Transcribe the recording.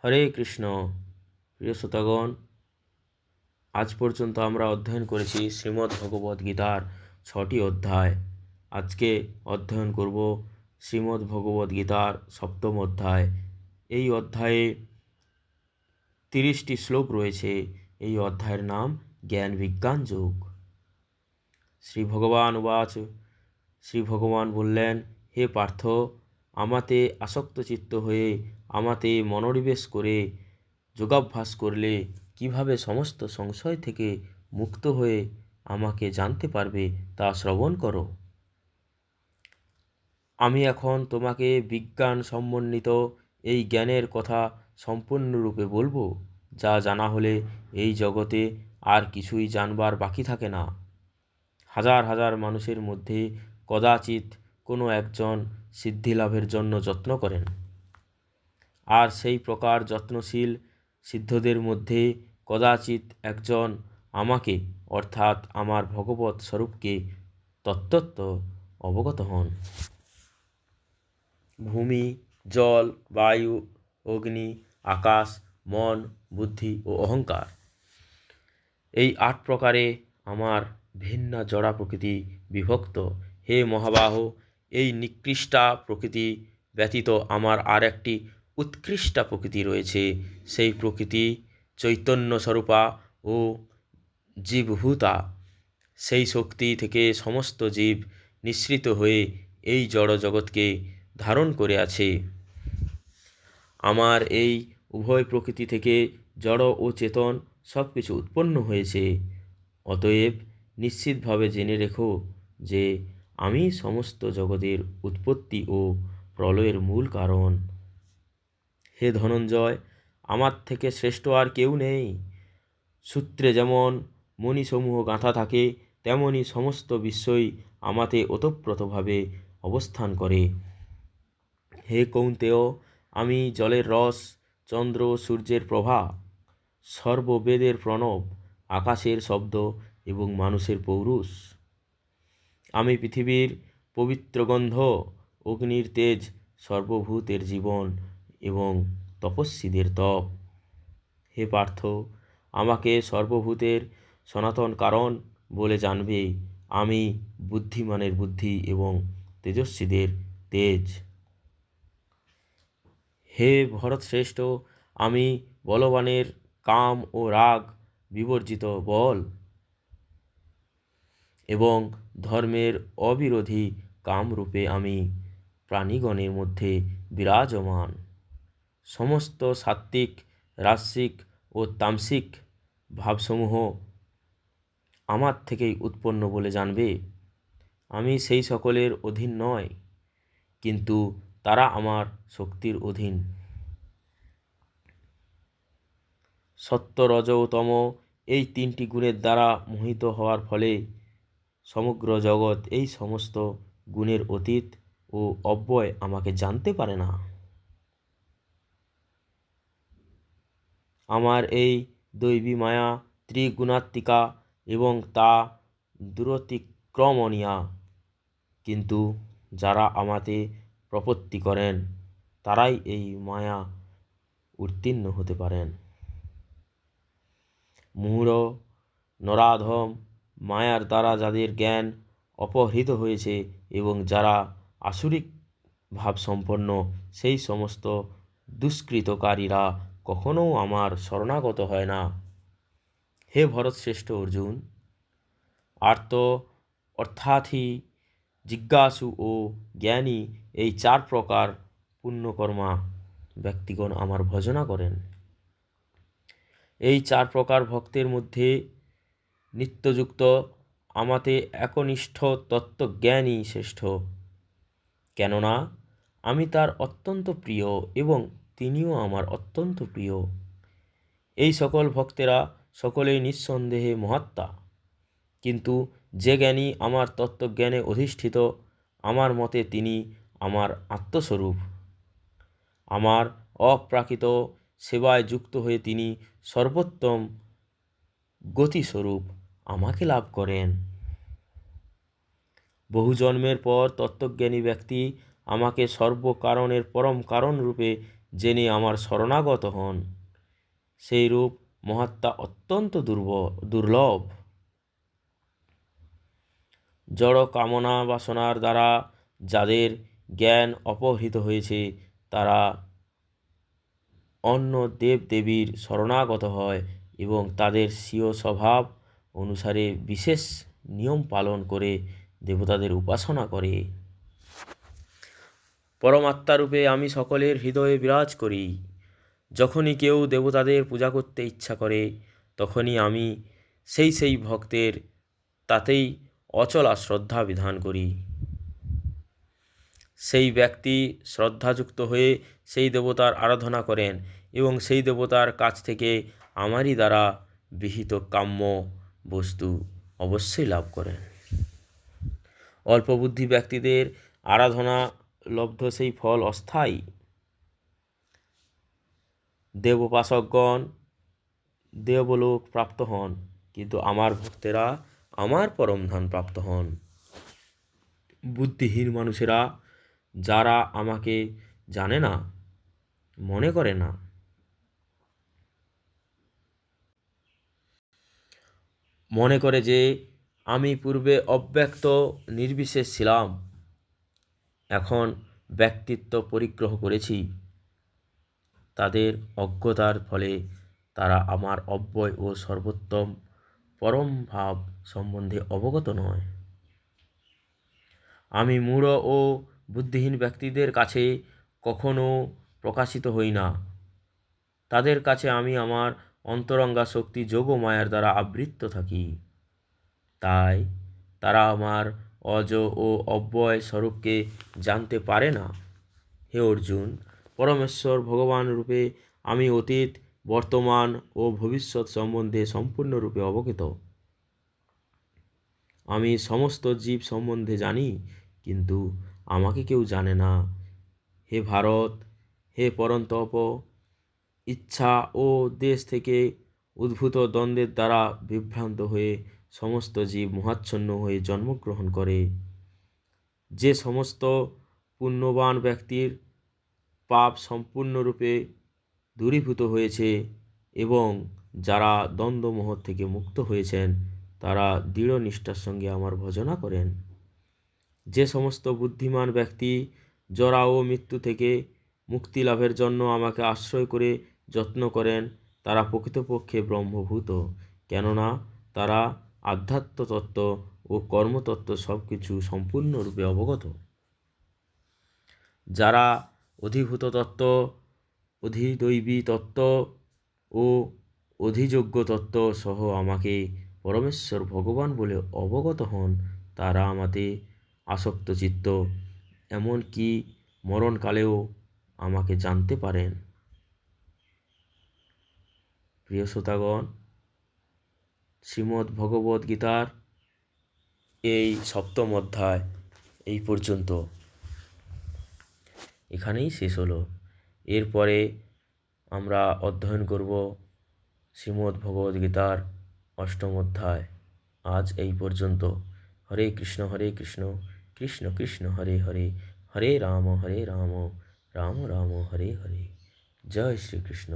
হরে কৃষ্ণ। প্রিয় শ্রোতাগণ, আজ পর্যন্ত আমরা অধ্যয়ন করেছি শ্রীমদ্ ভগবদ্ গীতার 6টি অধ্যায়। আজকে অধ্যয়ন করব শ্রীমদ্ ভগবদ্ গীতার 7ম অধ্যায়। এই অধ্যায়ে 30টি শ্লোক রয়েছে। এই অধ্যায়ের নাম জ্ঞান বিজ্ঞান যোগ। শ্রী ভগবান উবাচ, শ্রী ভগবান বললেন, হে পার্থ, আমাতে আসক্ত চিত্ত হয়ে আমাতে মনোনিবেশ করে যোগাভ্যাস করলে কিভাবে সমস্ত সংশয় থেকে মুক্ত হয়ে আমাকে জানতে পারবে তা শ্রবণ করো। আমি এখন তোমাকে বিজ্ঞান সমন্বিত এই জ্ঞানের কথা সম্পূর্ণরূপে বলবো, যা জানা হলে এই জগতে আর কিছুই জানবার বাকি থাকে না। হাজার হাজার মানুষের মধ্যে কদাচিৎ কোনো একজন সিদ্ধিলাভের জন্য যত্ন করেন, আর সেই প্রকার যত্নশীল সিদ্ধদের মধ্যে কদাচিৎ একজন আমাকে অর্থাৎ আমার ভগবৎ স্বরূপকে তত্ত্বত অবগত হন। ভূমি, জল, বায়ু, অগ্নি, আকাশ, মন, বুদ্ধি ও অহংকার, এই 8 প্রকারে আমার ভিন্ন জড়া প্রকৃতি বিভক্ত। হে মহাবাহ, এই নিকৃষ্টা প্রকৃতি ব্যতীত আমার আর একটি উৎকৃষ্টা প্রকৃতি রয়েছে। সেই প্রকৃতি চৈতন্য স্বরূপা ও জীবভূতা। সেই শক্তি থেকে সমস্ত জীব নিঃসৃত হয়ে এই জড় জগৎকে ধারণ করে আছে। আমার এই উভয় প্রকৃতি থেকে জড় ও চেতন সব কিছু উৎপন্ন হয়েছে। অতএব নিশ্চিতভাবে জেনে রেখো যে আমি সমস্ত জগতের উৎপত্তি ও প্রলয়ের মূল কারণ। হে ধনঞ্জয়, আমার থেকে শ্রেষ্ঠ আর কেউ নেই। সূত্রে যেমন মণিসমূহ গাঁথা থাকে, তেমনি সমস্ত বিশ্বই আমাতে ওতপ্রোতভাবে অবস্থান করে। হে কৌন্তেয়, আমি জলের রস, চন্দ্র সূর্যের প্রভা, সর্ববেদের প্রণব, আকাশের শব্দ এবং মানুষের পৌরুষ। আমি পৃথিবীর পবিত্র গন্ধ, অগ্নির তেজ, সর্বভূতের জীবন এবং তপস্বীদের তপ। হে পার্থ, আমাকে সর্বভূতের সনাতন কারণ বলে জানবে। আমি বুদ্ধিমানের বুদ্ধি এবং তেজস্বীদের তেজ। হে ভরতশ্রেষ্ঠ, আমি বলবানের কাম ও রাগ বিবর্জিত বল এবং ধর্মের অবিরোধী কামরূপে আমি প্রাণীগণের মধ্যে বিরাজমান। সমস্ত সাত্ত্বিক, রাজসিক ও তামসিক ভাবসমূহ আমার থেকেই উৎপন্ন বলে জানবে। আমি সেই সকলের অধীন নয়, কিন্তু তারা আমার শক্তির অধীন। সত্য, রজ ও তম এই 3টি গুণের দ্বারা মোহিত হওয়ার ফলে সমগ্র জগৎ এই সমস্ত গুণের অতীত ও অব্যয় আমাকে জানতে পারে না। আমার এই দৈবী মায়া ত্রিগুণাত্মিকা এবং তা দূরতিক্রমণীয়া, কিন্তু যারা আমাতে প্রপত্তি করেন তারাই এই মায়া উত্তীর্ণ হতে পারেন। মূঢ়, নরাধম, মায়ার দ্বারা যাদের জ্ঞান অপহৃত হয়েছে এবং যারা আসুরিক ভাবসম্পন্ন, সেই সমস্ত দুষ্কৃতকারীরা কখনও আমার শরণাগত হয় না। হে ভরতশ্রেষ্ঠ অর্জুন, আর্ত, অর্থাথী, জিজ্ঞাসু ও জ্ঞানী এই 4 প্রকার পুণ্যকর্মা ব্যক্তিগণ আমার ভজনা করেন। এই 4 প্রকার ভক্তের মধ্যে নিত্যযুক্ত আমাতে একনিষ্ঠ তত্ত্বজ্ঞানী শ্রেষ্ঠ, কেননা আমি তার অত্যন্ত প্রিয় এবং তিনিও আমার অত্যন্ত প্রিয়। এই সকল ভক্তেরা সকলেই নিঃসন্দেহে মহাত্মা, কিন্তু যে জ্ঞানী আমার তত্ত্বজ্ঞানে অধিষ্ঠিত, আমার মতে তিনি আমার আত্মস্বরূপ। আমার অপ্রাকৃত সেবায় যুক্ত হয়ে তিনি সর্বোত্তম গতিস্বরূপ আমাকে লাভ করেন। বহু জন্মের পর তত্ত্বজ্ঞানী ব্যক্তি আমাকে সর্বকারণের পরম কারণ রূপে জেনে আমার শরণাগত হন, সেইরূপ মহাত্মা অত্যন্ত দুর্লভ। জড় কামনা বাসনার দ্বারা যাদের জ্ঞান অপহৃত হয়েছে, তারা অন্য দেবদেবীর শরণাগত হয় এবং তাদের স্বীয় স্বভাব অনুসারে বিশেষ নিয়ম পালন করে দেবতাদের উপাসনা করে। পরমাত্মারূপে আমি সকলের হৃদয়ে বিরাজ করি। যখনই কেউ দেবতাদের পূজা করতে ইচ্ছা করে, তখনই আমি সেই ভক্তের তাতেই অচলা শ্রদ্ধা বিধান করি। সেই ব্যক্তি শ্রদ্ধাযুক্ত হয়ে সেই দেবতার আরাধনা করেন এবং সেই দেবতার কাছ থেকে আমারই দ্বারা বিহিত কাম্য বস্তু অবশ্যই লাভ করেন। অল্পবুদ্ধি ব্যক্তিদের আরাধনা লব্ধ সেই ফল অস্থায়ী। দেবোপাসকগণ দেবলোক প্রাপ্ত হন, কিন্তু আমার ভক্তেরা আমার পরমধাম প্রাপ্ত হন। বুদ্ধিহীন মানুষেরা যারা আমাকে জানে না, মনে করে না, মনে করে যে আমি পূর্বে অব্যক্ত নির্বিশেষ ছিলাম, এখন ব্যক্তিত্ব পরিগ্রহ করেছি, তাদের অজ্ঞতার ফলে তারা আমার অব্যয় ও সর্বোত্তম পরম ভাব সম্বন্ধে অবগত নয়। আমি মূঢ় ও বুদ্ধিহীন ব্যক্তিদের কাছে কখনো প্রকাশিত হই না। তাদের কাছে আমি আমার অন্তরঙ্গা শক্তি যোগ ও মায়ার দ্বারা আবৃত থাকি। তাই তারা আমার অজ ও অব্যয় স্বরূপকে জানতে পারে না। হে অর্জুন, পরমেশ্বর ভগবান রূপে আমি অতীত, বর্তমান ও ভবিষ্যৎ সম্বন্ধে সম্পূর্ণরূপে অবগত। আমি সমস্ত জীব সম্বন্ধে জানি, কিন্তু আমাকে কেউ জানে না। হে ভারত, হে পরন্তপ, ইচ্ছা ও দেশ থেকে উদ্ভূত দ্বন্দ্বের দ্বারা বিভ্রান্ত হয়ে সমস্ত জীব মোহাচ্ছন্ন হয়ে জন্মগ্রহণ করে। যে সমস্ত পুণ্যবান ব্যক্তির পাপ সম্পূর্ণরূপে দূরীভূত হয়েছে এবং যারা দ্বন্দ্বমোহ থেকে মুক্ত হয়েছেন, তারা দৃঢ় নিষ্ঠার সঙ্গে আমার ভজনা করেন। যে সমস্ত বুদ্ধিমান ব্যক্তি জরা ও মৃত্যু থেকে মুক্তি লাভের জন্য আমাকে আশ্রয় করে যত্ন করেন, তারা প্রকৃতপক্ষে ব্রহ্মভূত, কেননা তারা আধ্যাত্ম তত্ত্ব ও কর্মতত্ত্ব সব কিছু সম্পূর্ণরূপে অবগত। যারা অধিভূত তত্ত্ব, অধিদৈবী তত্ত্ব ও অধিযোগ্য তত্ত্ব সহ আমাকে পরমেশ্বর ভগবান বলে অবগত হন, তারা আমাতে আসক্ত চিত্ত, এমনকি মরণকালেও আমাকে জানতে পারেন। প্রিয় শ্রোতাগণ, শ্রীমদ্ ভগবদ্ গীতার এই সপ্তম অধ্যায় এই পর্যন্ত এখানেই শেষ হলো। এরপরে আমরা অধ্যয়ন করব শ্রীমদ্ ভগবদ্ গীতার অষ্টম অধ্যায়। আজ এই পর্যন্ত। হরে কৃষ্ণ কৃষ্ণ কৃষ্ণ হরে হরে, হরে রাম রাম রাম রাম হরে হরে। জয় শ্রীকৃষ্ণ।